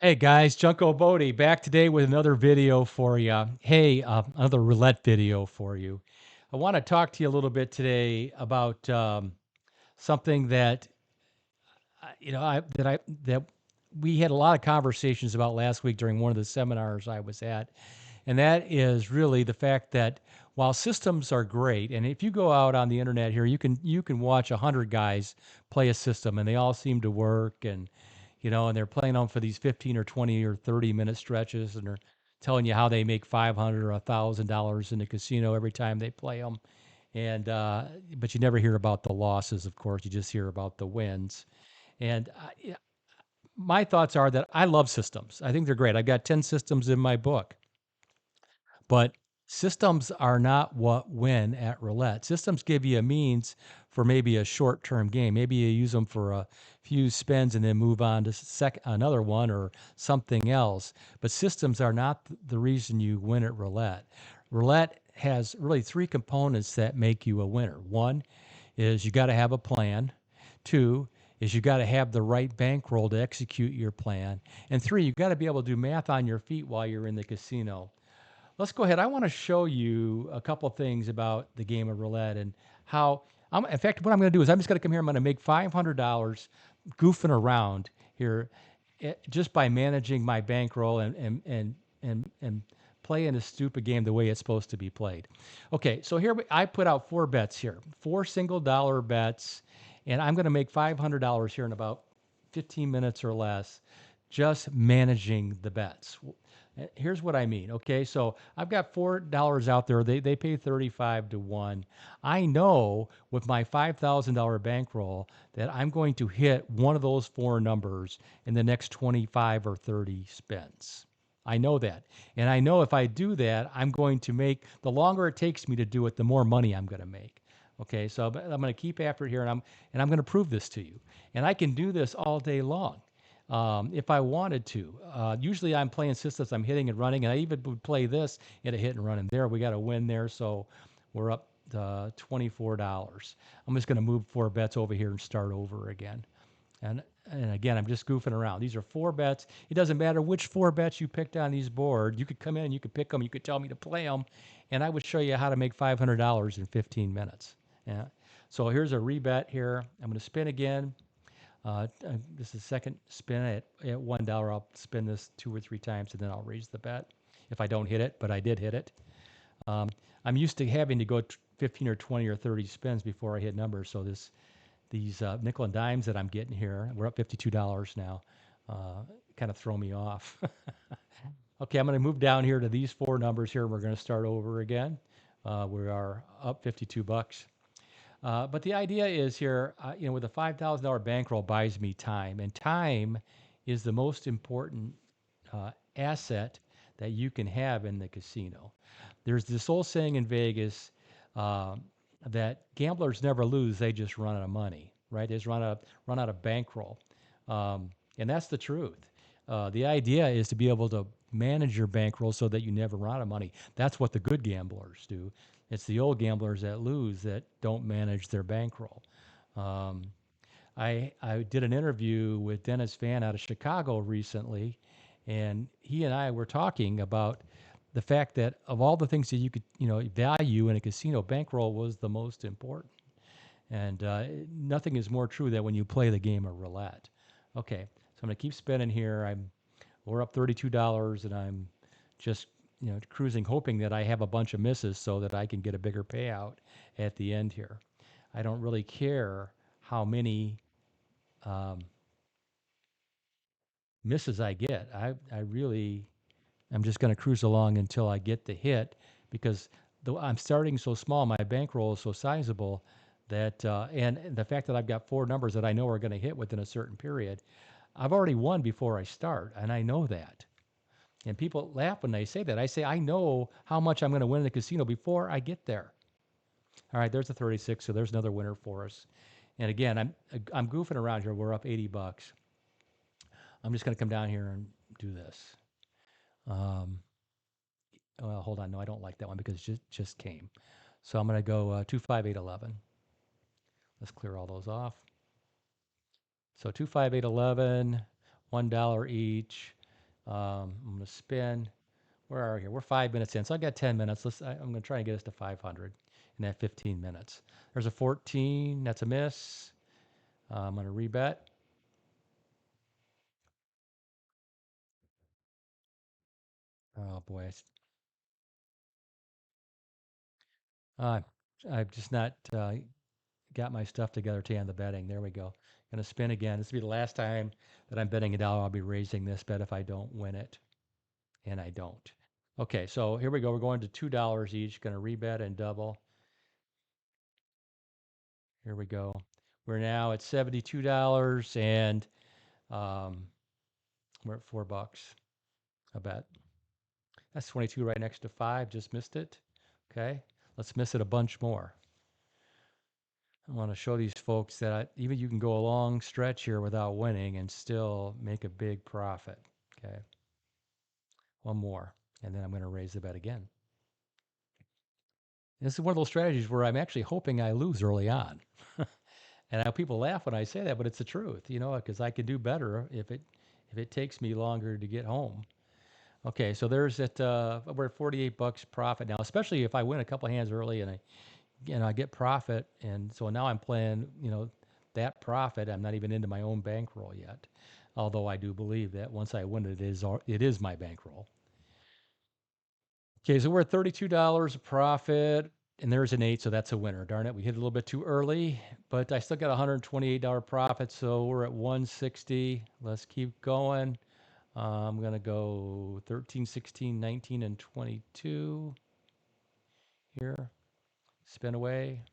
Hey guys, Junko Bodie back today with another video for you. Hey, another roulette video for you. I want to talk to you a little bit today about something that that we had a lot of conversations about last week during one of the seminars I was at, and that is really the fact that while systems are great, and if you go out on the internet here, you can watch 100 guys play a system, and they all seem to work, and they're playing them for these 15 or 20 or 30-minute stretches, and they're telling you how they make 500 or $1,000 in the casino every time they play them, and but you never hear about the losses, of course. You just hear about the wins. And yeah, my thoughts are that I love systems. I think they're great. I've got 10 systems in my book, but systems are not what win at roulette. Systems give you a means for maybe a short term game. Maybe you use them for a few spins and then move on to another one or something else. But systems are not the reason you win at roulette. Roulette has really three components that make you a winner. One is you got to have a plan. Two is you got to have the right bankroll to execute your plan. And three, you got to be able to do math on your feet while you're in the casino. Let's go ahead. I want to show you a couple things about the game of roulette and how. In fact, what I'm going to do is I'm just going to come here. I'm going to make $500 goofing around here, just by managing my bankroll and playing a stupid game the way it's supposed to be played. Okay, so here I put out four bets here, four single dollar bets, and I'm going to make $500 here in about 15 minutes or less, just managing the bets. Here's what I mean. Okay, so I've got $4 out there. They pay 35 to 1. I know with my $5,000 bankroll that I'm going to hit one of those four numbers in the next 25 or 30 spins. I know that. And I know if I do that, I'm going to make, the longer it takes me to do it, the more money I'm going to make. Okay, so I'm going to keep after it here, and I'm going to prove this to you. And I can do this all day long if I wanted to. Usually I'm playing systems, I'm hitting and running, and I even would play this at a hit and run. And there, we got a win there, so we're up to $24. I'm just going to move four bets over here and start over again. And again, I'm just goofing around. These are four bets. It doesn't matter which four bets you picked on these board. You could come in, you could pick them, you could tell me to play them, and I would show you how to make $500 in 15 minutes. Yeah. So here's a rebet here. I'm going to spin again. This is second spin at $1. I'll spin this two or three times and then I'll raise the bet if I don't hit it, but I did hit it. Um, I'm used to having to go 15 or 20 or 30 spins before I hit numbers. So these nickel and dimes that I'm getting here, we're up $52 now, kind of throw me off. Okay, I'm going to move down here to these four numbers here. We're going to start over again. We are up 52 bucks. But the idea is here, with a $5,000 bankroll buys me time, and time is the most important asset that you can have in the casino. There's this old saying in Vegas uh, that gamblers never lose; they just run out of money, right? They just run out of bankroll, and that's the truth. The idea is to be able to manage your bankroll so that you never run out of money. That's what the good gamblers do. It's the old gamblers that lose that don't manage their bankroll. Um, I did an interview with Dennis Van out of Chicago recently, and he and I were talking about the fact that of all the things that you could value in a casino, bankroll was the most important. And nothing is more true than when you play the game of roulette. Okay, so I'm gonna keep spinning here. We're up $32, and I'm just cruising, hoping that I have a bunch of misses so that I can get a bigger payout at the end here. I don't really care how many um, misses I get. I really I'm just going to cruise along until I get the hit, because though I'm starting so small, my bankroll is so sizable that and the fact that I've got four numbers that I know are going to hit within a certain period, I've already won before I start, and I know that. And people laugh when they say that. I say I know how much I'm going to win in the casino before I get there. All right, there's a 36, so there's another winner for us. And again, I'm goofing around here. We're up 80 bucks. I'm just going to come down here and do this. Um, well, hold on. No, I don't like that one because it just came. So I'm going to go 25811. Let's clear all those off. So 25811, $1 each. I'm going to spin. Where are we here? We're 5 minutes in, so I got 10 minutes. I'm going to try and get us to 500 in that 15 minutes. There's a 14. That's a miss. I'm going to rebet. Oh boy, uh, I've just not got my stuff together to end the betting. There we go. Going to spin again. This will be the last time that I'm betting a dollar. I'll be raising this bet if I don't win it, and I don't. Okay, so here we go. We're going to $2 each. Going to rebet and double. Here we go. We're now at $72, and um, we're at $4 a bet. That's 22 right next to 5. Just missed it. Okay, let's miss it a bunch more. I want to show these folks that even you can go a long stretch here without winning and still make a big profit. Okay, one more, and then I'm going to raise the bet again. This is one of those strategies where I'm actually hoping I lose early on. And I know people laugh when I say that, but it's the truth, because I could do better if it takes me longer to get home. Okay, so there's at we're at $48 profit now, especially if I win a couple hands early and I get profit, and so now I'm playing that profit. I'm not even into my own bankroll yet, although I do believe that once I win it is my bankroll. Okay, so we're at $32 a profit, and there's an 8, so that's a winner. Darn it, we hit a little bit too early, but I still got $128 profit, so we're at 160. Let's keep going. I'm going to go 13, 16, 19, and 22 here. Spin away.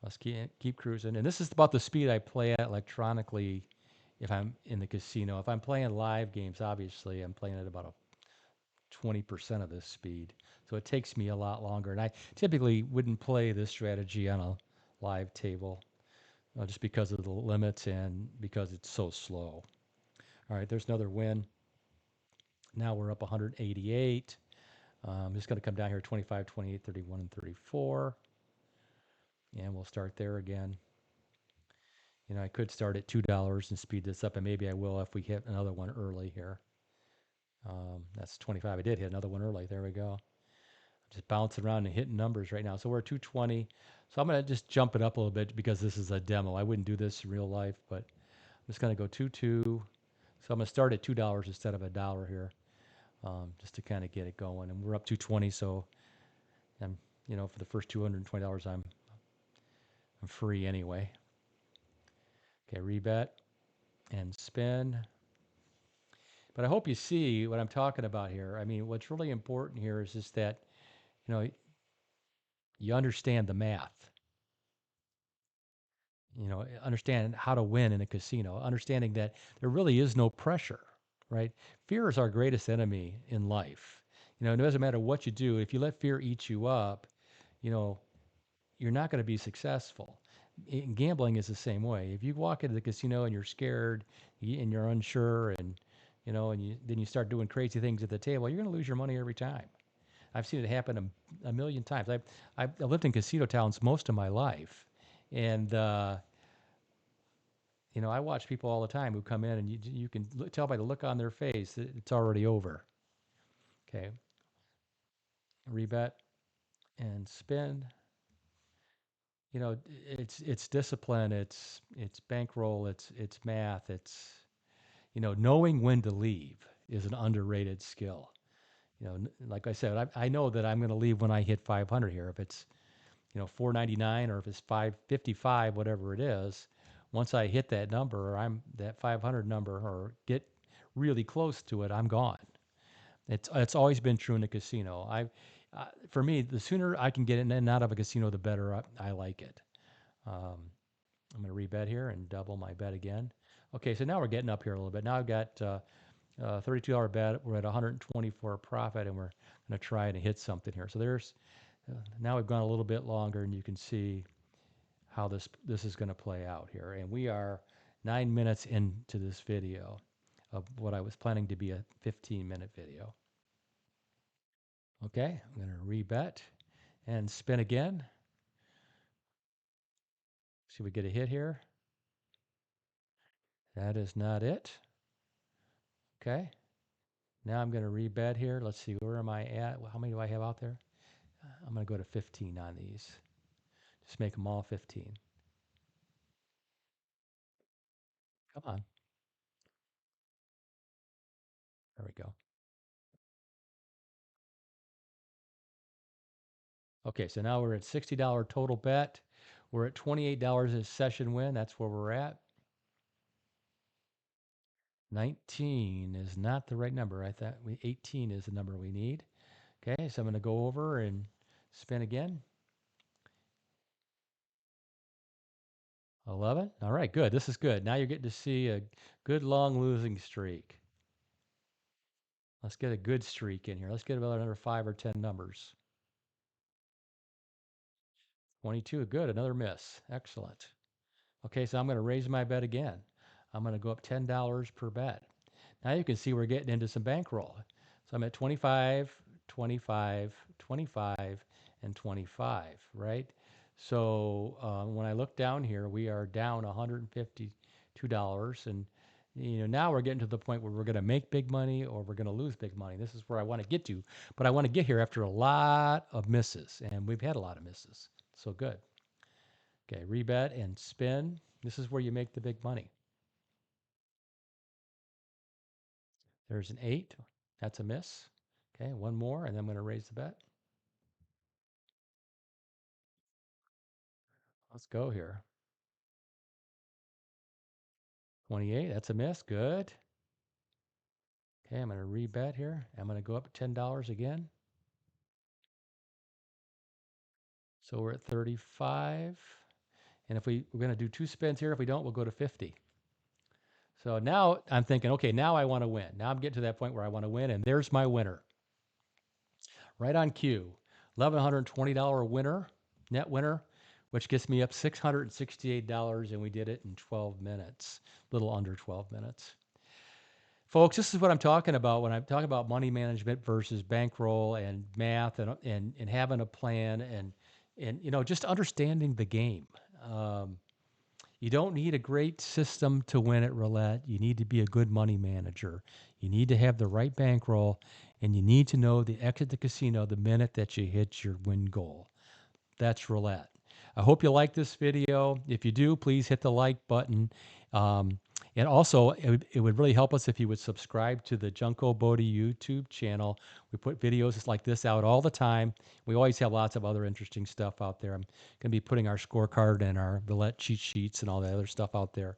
Let's keep cruising. And this is about the speed I play at electronically if I'm in the casino. If I'm playing live games, obviously, I'm playing at about a 20% of this speed. So it takes me a lot longer. And I typically wouldn't play this strategy on a live table just because of the limits and because it's so slow. All right, there's another win. Now we're up 188. I'm just going to come down here 25, 28, 31, and 34. And we'll start there again. I could start at $2 and speed this up, and maybe I will if we hit another one early here. That's 25. I did hit another one early. There we go. Just bouncing around and hitting numbers right now. So we're at 220. So I'm going to just jump it up a little bit because this is a demo. I wouldn't do this in real life, but I'm just going to go 2-2. So I'm going to start at $2 instead of $1 here, just to kind of get it going. And we're up 220, so I'm, for the first $220, I'm free anyway. Okay, rebet and spin. But I hope you see what I'm talking about here. I mean, what's really important here is just that, you understand the math. Understand how to win in a casino, understanding that there really is no pressure, right? Fear is our greatest enemy in life. It doesn't matter what you do. If you let fear eat you up, you know, you're not going to be successful. Gambling is the same way. If you walk into the casino and you're scared and you're unsure and then you start doing crazy things at the table, you're going to lose your money every time. I've seen it happen a million times. I've lived in casino towns most of my life, and I watch people all the time who come in, and you can tell by the look on their face that it's already over. Okay, rebet and spin. It's discipline. It's bankroll. It's math. It's knowing when to leave is an underrated skill. Like I said, I know that I'm going to leave when I hit 500 here. If it's 499 or if it's 555, whatever it is, once I hit that number or I'm that 500 number or get really close to it, I'm gone. It's always been true in the casino. For me, the sooner I can get in and out of a casino, the better I like it. Um, I'm going to rebet here and double my bet again. Okay, so now we're getting up here a little bit. Now I've got $32 bet. We're at 124 profit, and we're going to try to hit something here. So now we've gone a little bit longer, and you can see how this is going to play out here. And we are 9 minutes into this video of what I was planning to be a 15-minute video. Okay, I'm going to rebet and spin again. See if we get a hit here. That is not it. Okay. Now I'm going to rebet here. Let's see, where am I at? How many do I have out there? I'm going to go to 15 on these. Just make them all 15. Come on. There we go. Okay, so now we're at $60 total bet. We're at $28 a session win. That's where we're at. 19 is not the right number. I thought 18 is the number we need. Okay, so I'm going to go over and spin again. 11. All right, good. This is good. Now you're getting to see a good long losing streak. Let's get a good streak in here. Let's get about another 5 or 10 numbers. 22, good. Another miss. Excellent. Okay, so I'm going to raise my bet again. I'm going to go up $10 per bet. Now you can see we're getting into some bankroll. So I'm at 25, 25, 25, and 25, right? So when I look down here, we are down $152, and now we're getting to the point where we're going to make big money or we're going to lose big money. This is where I want to get to, but I want to get here after a lot of misses, and we've had a lot of misses. So good. Okay, rebet and spin. This is where you make the big money. There's an 8. That's a miss. Okay, one more, and then I'm going to raise the bet. Let's go here. 28. That's a miss. Good. Okay, I'm going to rebet here. I'm going to go up $10 again. So we're at 35. And if we're going to do 2 spins here, if we don't, we'll go to 50. So now I'm thinking, okay, now I want to win. Now I'm getting to that point where I want to win, and there's my winner. Right on cue. $1,120 winner, net winner, which gets me up $668, and we did it in 12 minutes, a little under 12 minutes. Folks, this is what I'm talking about when I'm talking about money management versus bankroll and math and having a plan and just understanding the game. You don't need a great system to win at roulette. You need to be a good money manager. You need to have the right bankroll, and you need to know the exit the casino the minute that you hit your win goal. That's roulette. I hope you like this video. If you do, please hit the like button. And also, it would really help us if you would subscribe to the Junko Bodie YouTube channel. We put videos like this out all the time. We always have lots of other interesting stuff out there. I'm going to be putting our scorecard and our roulette cheat sheets and all that other stuff out there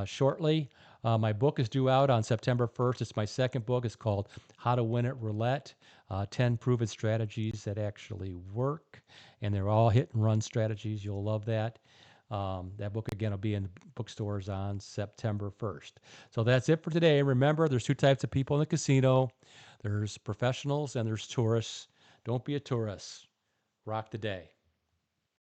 shortly. My book is due out on September 1st. It's my second book. It's called How to Win at Roulette, 10 Proven Strategies That Actually Work. And they're all hit and run strategies. You'll love that. That book, again, will be in bookstores on September 1st. So that's it for today. Remember, there's 2 types of people in the casino. There's professionals and there's tourists. Don't be a tourist. Rock the day.